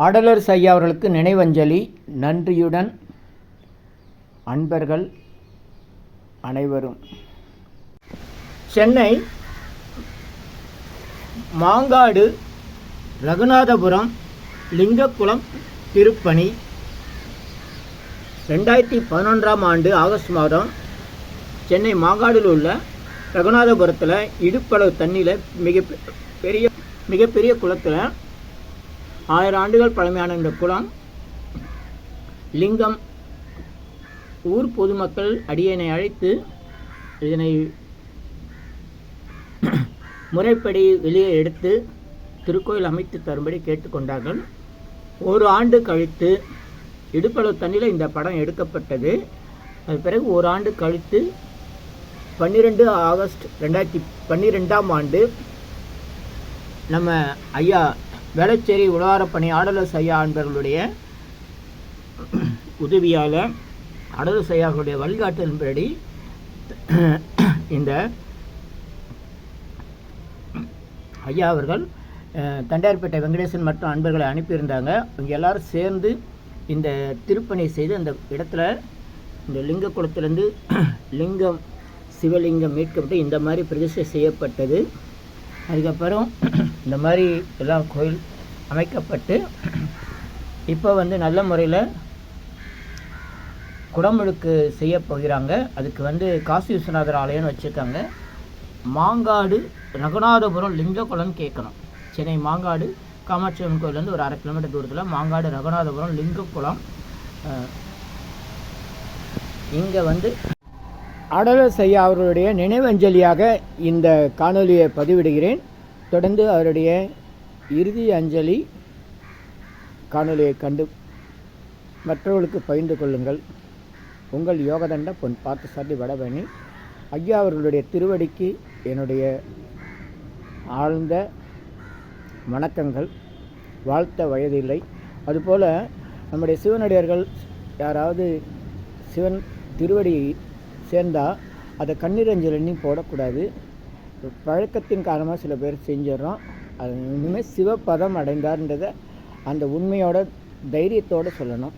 ஆடலரசு ஐயா அவர்களுக்கு நினைவஞ்சலி. நன்றியுடன் அன்பர்கள் அனைவரும். சென்னை மாங்காடு ரகுநாதபுரம் லிங்கக்குளம் திருப்பணி 2011ஆம் ஆண்டு ஆகஸ்ட் மாதம் சென்னை மாங்காடில் உள்ள ரகுநாதபுரத்தில் இடுப்பளவு தண்ணியில் மிகப்பெரிய குளத்தில் 1000 ஆண்டுகள் பழமையான இந்த குளம் லிங்கம் ஊர் பொதுமக்கள் அடியனை அழைத்து இதனை முறைப்படி வெளியே எடுத்து திருக்கோயில் அமைத்து தரும்படி கேட்டுக்கொண்டார்கள். ஒரு ஆண்டு கழித்து இடுப்பளவு தண்ணியில் இந்த படம் எடுக்கப்பட்டது. அது பிறகு ஒரு ஆண்டு கழித்து 12 ஆகஸ்ட் 2012ஆம் ஆண்டு நம்ம ஐயா வேளச்சேரி உழவாரப்பணி ஆடலரசு ஐயா அன்பர்களுடைய உதவியால் ஆடலரசு ஐயாவுடைய வழிகாட்டின்படி இந்த ஐயா அவர்கள் தண்டையார்பேட்டை வெங்கடேசன் மற்றும் அன்பர்களை அனுப்பியிருந்தாங்க. இவங்க எல்லாரும் சேர்ந்து இந்த திருப்பணி செய்து அந்த இடத்துல இந்த லிங்க குளத்திலேருந்து லிங்கம் சிவலிங்கம் மீட்கப்பட்டு இந்த மாதிரி பிரதிஷ்டை செய்யப்பட்டது. அதுக்கப்புறம் இந்த மாதிரி எல்லாம் கோயில் அமைக்கப்பட்டு இப்போ நல்ல முறையில் குடமுழுக்கு செய்ய போகிறாங்க. அதுக்கு காசி விஸ்வநாதர் ஆலயம்னு வச்சுருக்காங்க. மாங்காடு ரகுநாதபுரம் லிங்கக்குளம்னு கேட்கணும். சென்னை மாங்காடு காமாட்சி அம்மன் கோயிலேருந்து ஒரு 1/2 கிலோமீட்டர் தூரத்தில் மாங்காடு ரகுநாதபுரம் லிங்கக்குளம். இங்கே ஆடலரசு ஐயா அவர்களுடைய நினைவஞ்சலியாக இந்த காணொலியை பதிவிடுகிறேன். தொடர்ந்து அவருடைய இறுதி அஞ்சலி காணொலியை கண்டு மற்றவர்களுக்கு பகிர்ந்து கொள்ளுங்கள். உங்கள் யோகதண்ட பொன் பார்த்தசாரதி வடபழனி. ஐயா அவர்களுடைய திருவடிக்கு என்னுடைய ஆழ்ந்த வணக்கங்கள். வாழ்த்த வயதில்லை. அதுபோல் நம்முடைய சிவனடியார்கள் யாராவது சிவன் திருவடி சேர்ந்தால் அதை கண்ணீரஞ்சலி போடக்கூடாது. பழக்கத்தின் காரணமாக சில பேர் செஞ்சிடறோம். அது இனிமேல் சிவபதம் அடைந்தார்ன்றதை அந்த உண்மையோட தைரியத்தோடு சொல்லணும்,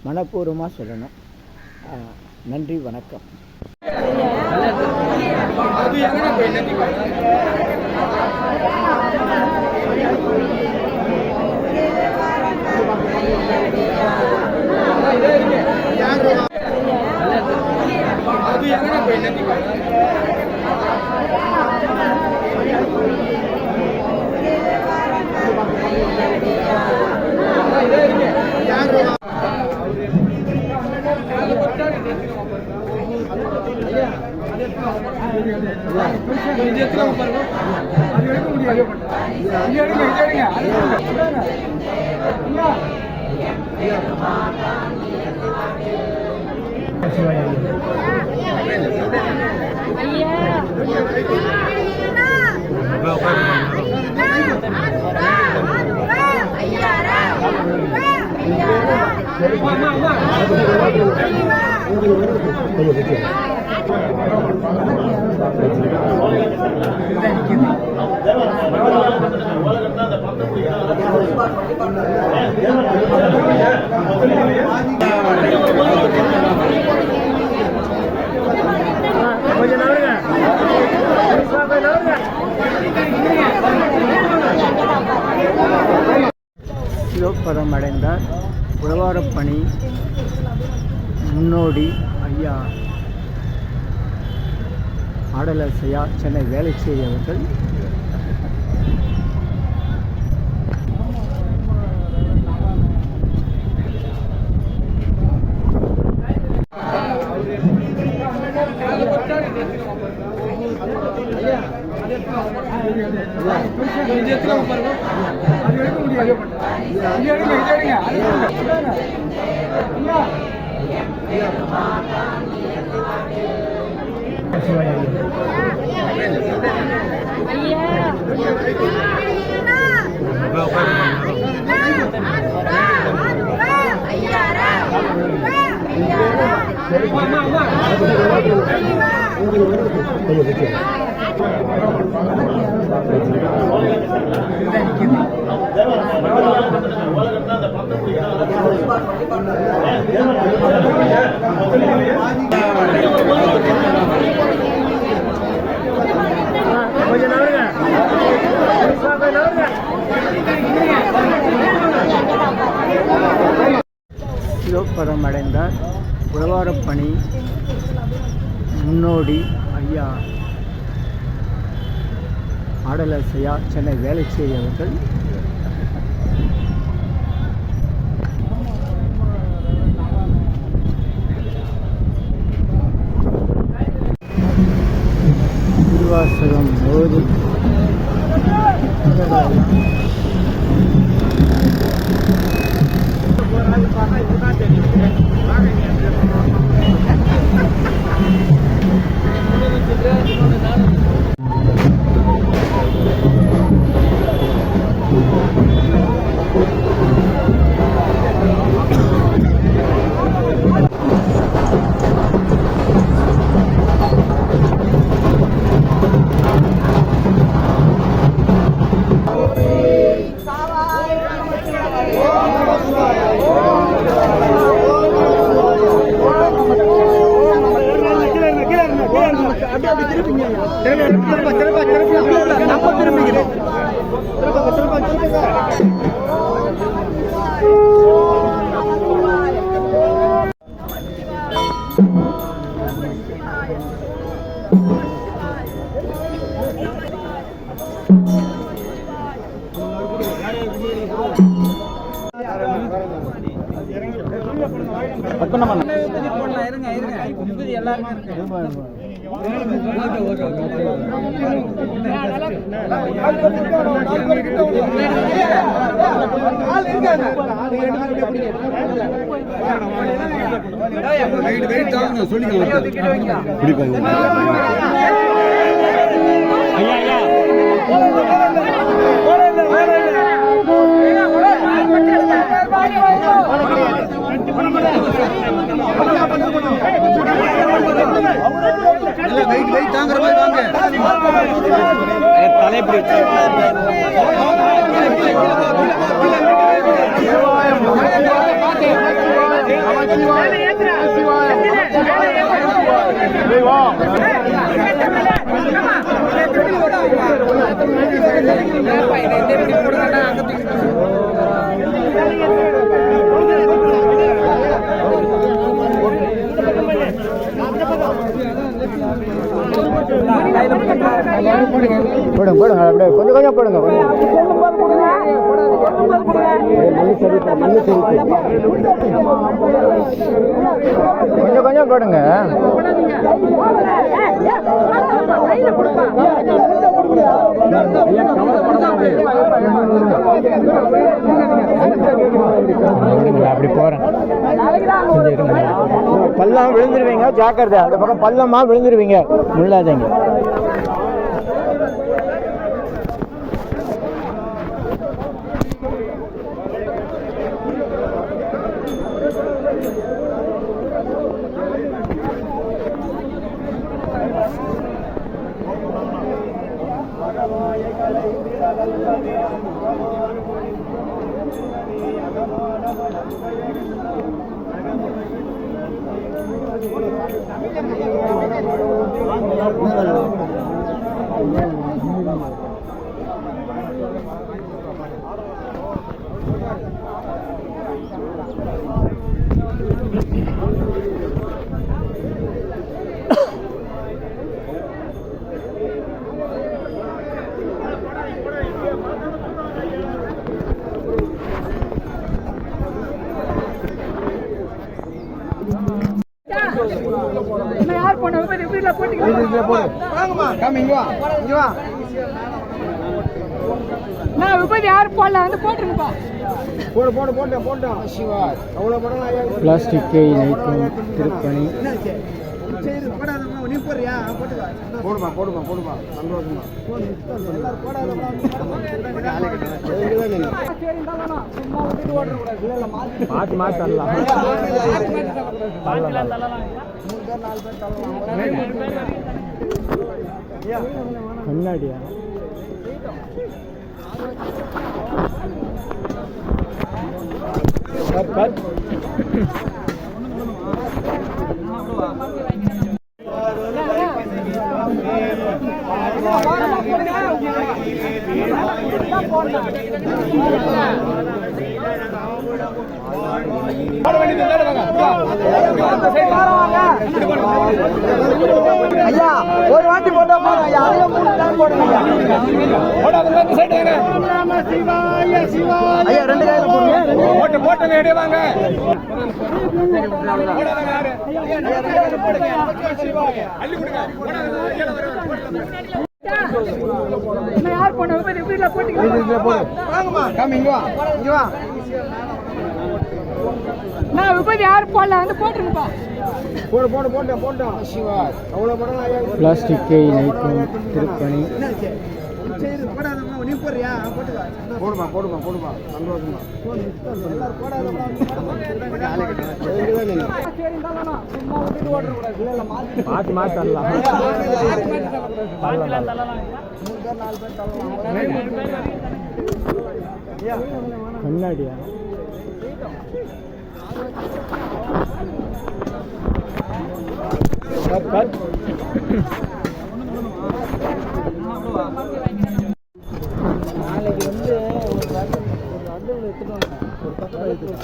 மனப்பூர்வமாக சொல்லணும். நன்றி, வணக்கம். ஐயா சிவப்பதம் அடைந்தார் உழவாரப்பணி முன்னோடி ஐயா ஆடலரசு ஐயா சென்னை வேளச்சேரி அவர்கள் சிவப்பதம் அடைந்த உழவாரப்பணி முன்னோடி ஐயா ஆடலசையா சென்னை வேலைச்சேரி அவர்கள் திருவாசகம் ஓதி போடுங்க போடுங்க அப்படியே கொஞ்சம் கொஞ்சம் போடுங்க கொஞ்சம் கொஞ்சம் போடுங்க. அப்படி போறேன். பள்ளம் விழுந்துருவீங்க, ஜாக்கிரதை. அந்த பக்கம் பள்ளமா விழுந்துருவீங்க, முள்ளாதீங்க. பிளாஸ்டிக்கை இணைக்கும் திருப்பணி. கண்ணாடியா ஐயா ஒரு வாட்டி போட்டா ஐயா அதையும் 3 டைம் போடுங்க ஐயா 2 கையில போடுங்க போட்டுங்க எடே வாங்க அள்ளி கொடுங்க யார் போன வீட்ல போட்டுங்க வாங்கம்மா கம் இங்க வா நான் விபதி யார் போடல வந்து போட்டுருப்பா போட்டு சிவா அவ்வளோ படம் பிளாஸ்டிக்கை நீக்கும் திருப்பணி. நீ போடுறியா போடுமா சந்தோஷமா கண்ணாடியா நாளைக்கு வந்து ஒரு அண்டல் எடுத்துட்டு ஒரு பக்கம் எடுத்துட்டு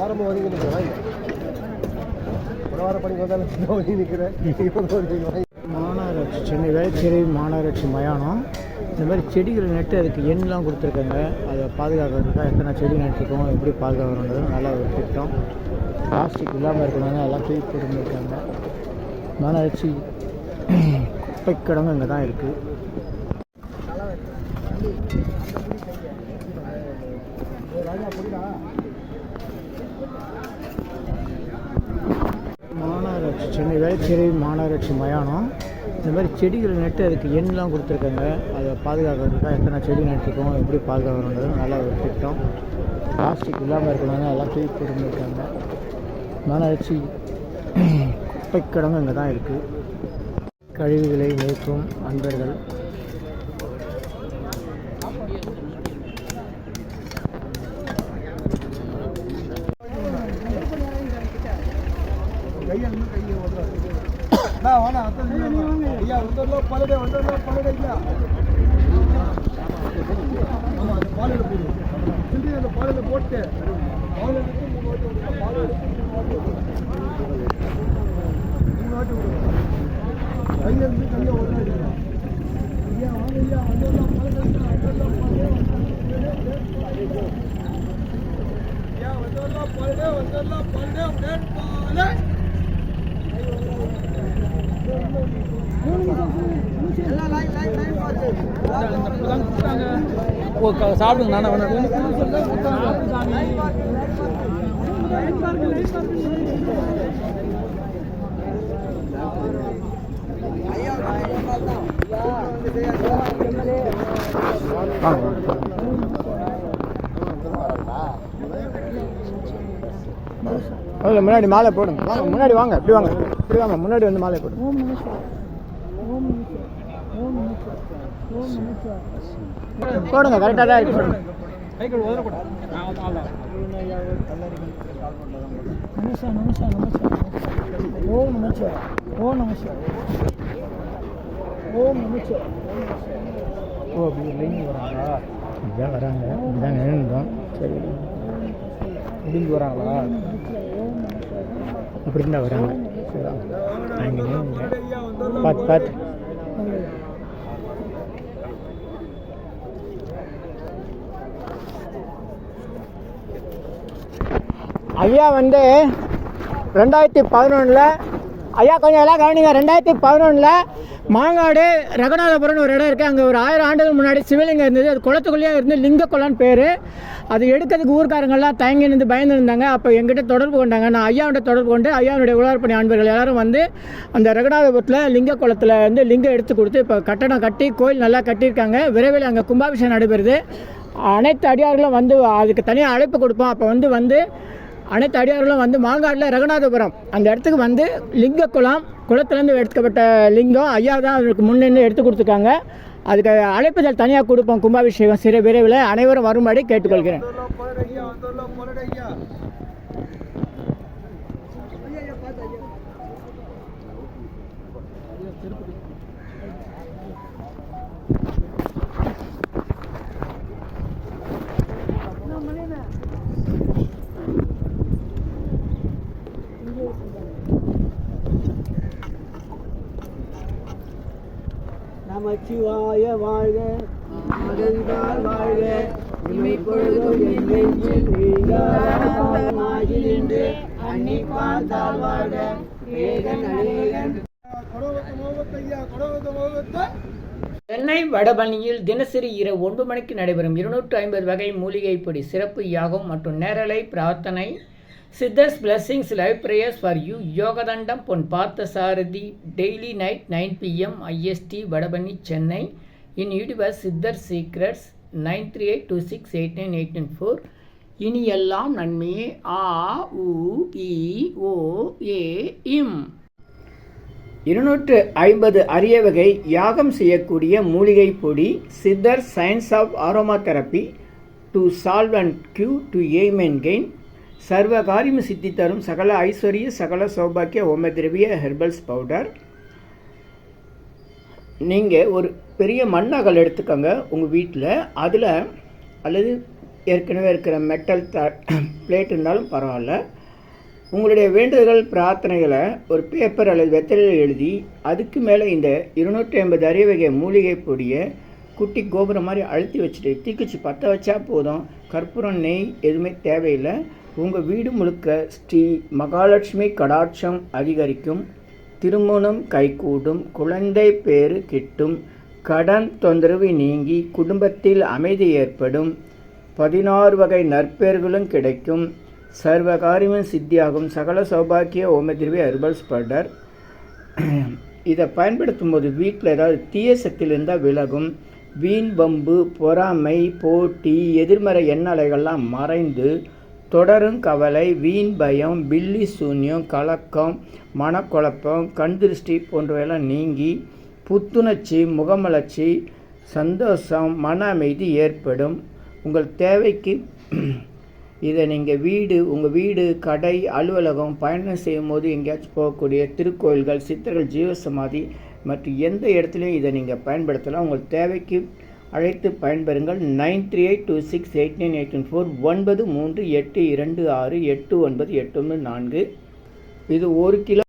ஓரமாக ஒதுங்கி வார பணிக்கு வந்தாலும் நிற்கிறேன். மாநகராட்சி சென்னை வேளச்சேரி மாநகராட்சி மயானம் இந்த மாதிரி செடிகளை நட்டு அதுக்கு எண்ணெலாம் கொடுத்துருக்காங்க. அதை பாதுகாக்கிறதுக்காக எத்தனை செடி நட்டுருக்கோம், எப்படி பாதுகாக்கணுன்றது நல்ல ஒரு திட்டம். பிளாஸ்டிக் இல்லாமல் இருக்கணும்னு எல்லாம் தூக்கி போட்டுருக்காங்க. மாநகராட்சி குப்பை கிடங்கு இங்கே தான் இருக்குது. மாநகராட்சி சென்னை வேளச்சேரி மாநகராட்சி மயானம் இந்த மாதிரி செடிகளை நட்டு அதுக்கு எண்ணெலாம் கொடுத்துருக்காங்க. அதை பாதுகாக்கிறதுக்காக எத்தனை செடி நட்டுருக்கோம், எப்படி பாதுகாக்கணுன்றது நல்ல ஒரு திட்டம். பிளாஸ்டிக் இல்லாமல் இருக்கணும்னு எல்லாம் தூக்கி போட்டுருக்காங்க. மாநகராட்சி குப்பை கிடங்கு இங்கே தான் இருக்குது. கழிவுகளை நீக்கும் அன்பர்கள். போட்டு சாப்பிடுங்க. நானே அதில் முன்னாடி மாலை போடுங்க. வாங்க முன்னாடி வாங்க, இப்படி வாங்க, இப்படி வாங்க, முன்னாடி வந்து மாலை போடுங்க. போடுங்க, கரெக்டாக தான் இருக்கு. போடுங்க. ஓ அப்படி லைன் வராங்களா? இதான் வராங்க, இதான் நின்றுதான். சரி, முடிஞ்சு வராங்களா? அப்படி தான் வராங்க. பார்த்து பார்த்து ஐயா வந்து 2011 ஐயா கொஞ்சம் எல்லாம் கவனிங்க. 2011 மாங்காடு ரகுநாதபுரம்னு ஒரு இடம் இருக்குது. அங்கே ஒரு 1000 ஆண்டுகள் முன்னாடி சிவலிங்கம் இருந்தது. அது குளத்துக்குள்ளேயே இருந்து லிங்க குளம்னு பேர். அது எடுக்கிறதுக்கு ஊர்க்காரங்கள்லாம் தயங்கி நின்று பயந்து இருந்தாங்க. அப்போ எங்கிட்ட தொடர்பு கொண்டாங்க. நான் ஐயாவோட தொடர்பு கொண்டு ஐயாவுடைய உழவர்பணி அன்பர்கள் எல்லோரும் வந்து அந்த ரகுநாதபுரத்தில் லிங்க குளத்தில் வந்து லிங்கம் எடுத்து கொடுத்து இப்போ கட்டடம் கட்டி கோயில் நல்லா கட்டியிருக்காங்க. விரைவில் அங்கே கும்பாபிஷேகம் நடைபெறுது. அனைத்து அடியார்களும் வந்து அதுக்கு தனியாக அழைப்பு கொடுப்போம். அப்போ வந்து அனைத்து அடியார்களும் வந்து மாங்காட்டில் ரகுநாதபுரம் அந்த இடத்துக்கு வந்து லிங்க குளத்துலேருந்து எடுக்கப்பட்ட லிங்கம் ஐயா தான் அதுக்கு முன்னின்று எடுத்து கொடுத்துருக்காங்க. அதுக்கு அழைப்புதல் தனியாக கொடுப்போம். கும்பாபிஷேகம் சிறு விரைவில் அனைவரும் வரும்படி கேட்டுக்கொள்கிறேன். நமச்சிவாய வாழ்க, மகிழ்ந்தால் வாழ்க, இமைப்பொழுதும் என் நெஞ்சில் நீங்காதமாகி நின்று அன்னி பார்த்தால் வாழ்க, ஏகன் அநேகன். சென்னை வடபழனியில் தினசரி இரவு 9 மணிக்கு நடைபெறும் 250 வகை மூலிகை பொடி சிறப்பு யாகம் மற்றும் நேரலை பிரார்த்தனை Siddhars blessings live prayers for you Yogathandam Pon Parthasarathy daily night 9 PM IST Vadapalani Chennai in universe Siddhar secrets 9382689894. இனி எல்லாம் நன்மையே. ஆ உ இ ஓ ஏ இம். 250 அரிய வகை யாகம் செய்யக்கூடிய மூலிகை பொடி சித்தர் science of aromatherapy to solve and cue to aim and gain சர்வ காரியம் சித்தி தரும் சகல ஐஸ்வர்ய சகல சௌபாக்கிய ஓமதிரவிய ஹெர்பல்ஸ் பவுடர். நீங்கள் ஒரு பெரிய மண்ணகல் எடுத்துக்கோங்க உங்கள் வீட்டில். அதில் அல்லது ஏற்கனவே இருக்கிற மெட்டல் பிளேட் இருந்தாலும் பரவாயில்ல. உங்களுடைய வேண்டுதல்கள் பிரார்த்தனைகளை ஒரு பேப்பர் அல்லது வெத்தலையில் எழுதி அதுக்கு மேலே இந்த 250 அரிய வகை மூலிகை பொடியை குட்டி கோபுரம் மாதிரி அழுத்தி வச்சுட்டு தீக்குச்சி பற்ற வச்சா போதும். கற்பூரம் நெய் எதுவுமே தேவையில்லை. உங்கள் வீடு முழுக்க ஸ்ரீ மகாலட்சுமி கடாட்சம் அதிகரிக்கும், திருமணம் கைகூடும், குழந்தை பேறு கிட்டும், கடன் தொந்தரவு நீங்கி குடும்பத்தில் அமைதி ஏற்படும், 16 வகை நற்பெயர்களும் கிடைக்கும், சர்வகாரியமும் சித்தியாகும் சகல சௌபாக்கிய ஓமதிரவிய ஹெர்பல்ஸ் பவுடர். இதை பயன்படுத்தும் போது வீட்டில் ஏதாவது தீய சக்தியில் இருந்தால் விலகும். வீண் வம்பு, பொறாமை, போட்டி, எதிர்மறை எண்ணலைகள்லாம் மறைந்து தொடரும் கவலை, வீண் பயம், பில்லி சூன்யம், கலக்கம், மனக்குழப்பம், கண் திருஷ்டி போன்றவையெல்லாம் நீங்கி புத்துணர்ச்சி, முகமலர்ச்சி, சந்தோஷம், மன அமைதி ஏற்படும். உங்கள் தேவைக்கு இதை நீங்கள் உங்கள் வீடு, கடை, அலுவலகம், பயணம் செய்யும் போது எங்கேயாச்சும் போகக்கூடிய திருக்கோயில்கள், சித்தர்கள் ஜீவசமாதி மற்றும் எந்த இடத்துலையும் இதை நீங்கள் பயன்படுத்தலாம். உங்கள் தேவைக்கு அழைத்து பயன்பெறுங்கள். 9382689894 9382689894. இது 1 கிலோ